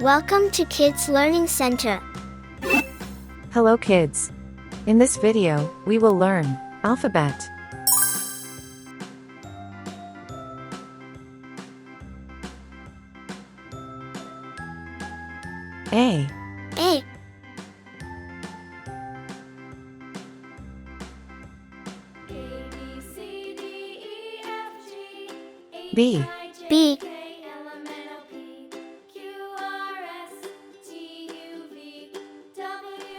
Welcome to Kids Learning Center. Hello kids. In this video, we will learn alphabet. A. A. B. B.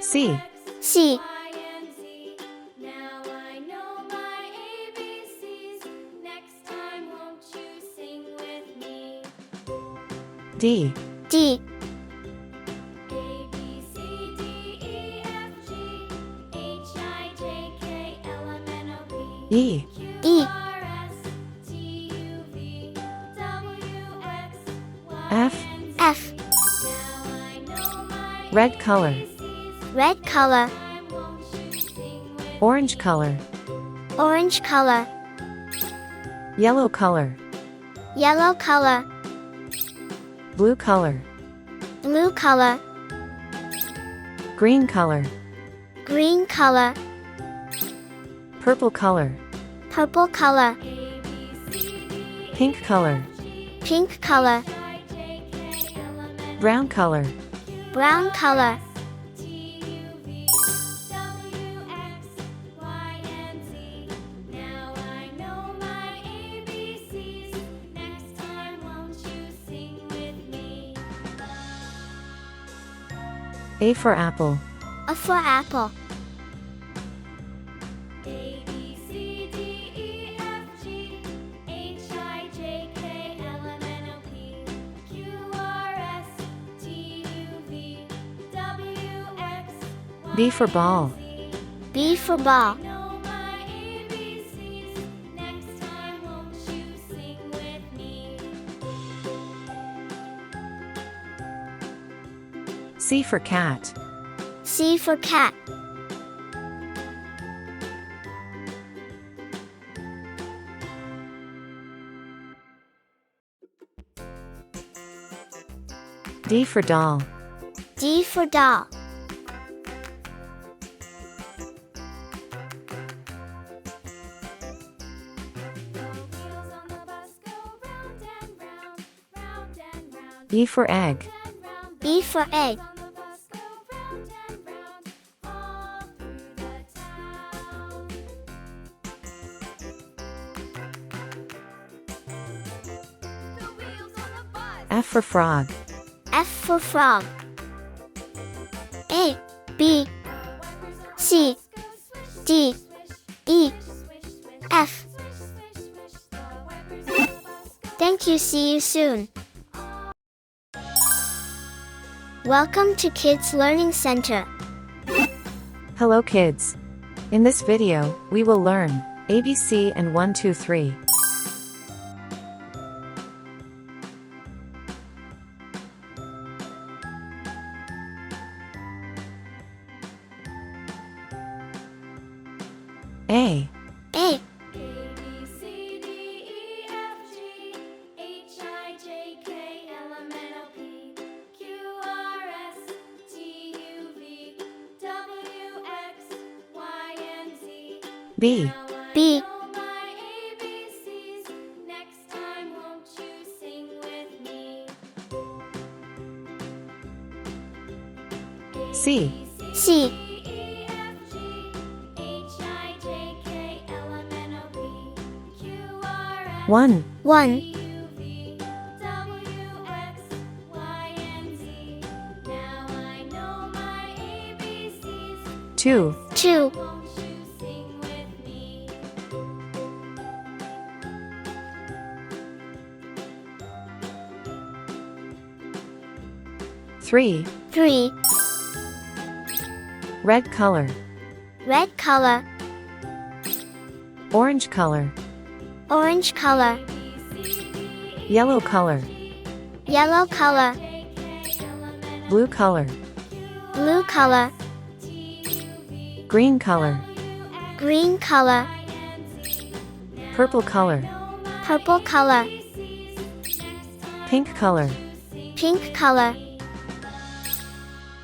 C. C. D. D. E. E. F. F. Red color. Red color. Orange color. Orange color. Yellow color. Yellow color. Blue color. Blue color. Green color. Green color. Purple color. Purple color. Pink color. Pink color. Brown color. Brown color. A for apple. A for apple. B for ball. B for ball. C for cat. C for cat. D for doll. D for doll. E for egg. E for egg. F for frog. F for frog. A, B, C, D, E, F. Thank you. See you soon. Welcome to Kids Learning Center. Hello kids. In this video, we will learn ABC and 1, 2, 3. A. A. 'B. B. C. C. 1. 1. 2. 2. 3. 3. Red color. Red color. Orange color. Orange color. Yellow color. Yellow color. Blue color. Blue color. Green color. Green color. Purple color. Purple color. Pink color. Pink color.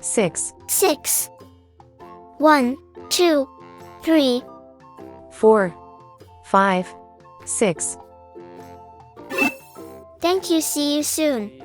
6, 6. 1, 2, 3. 4, 5, 6. Thank you. See you soon.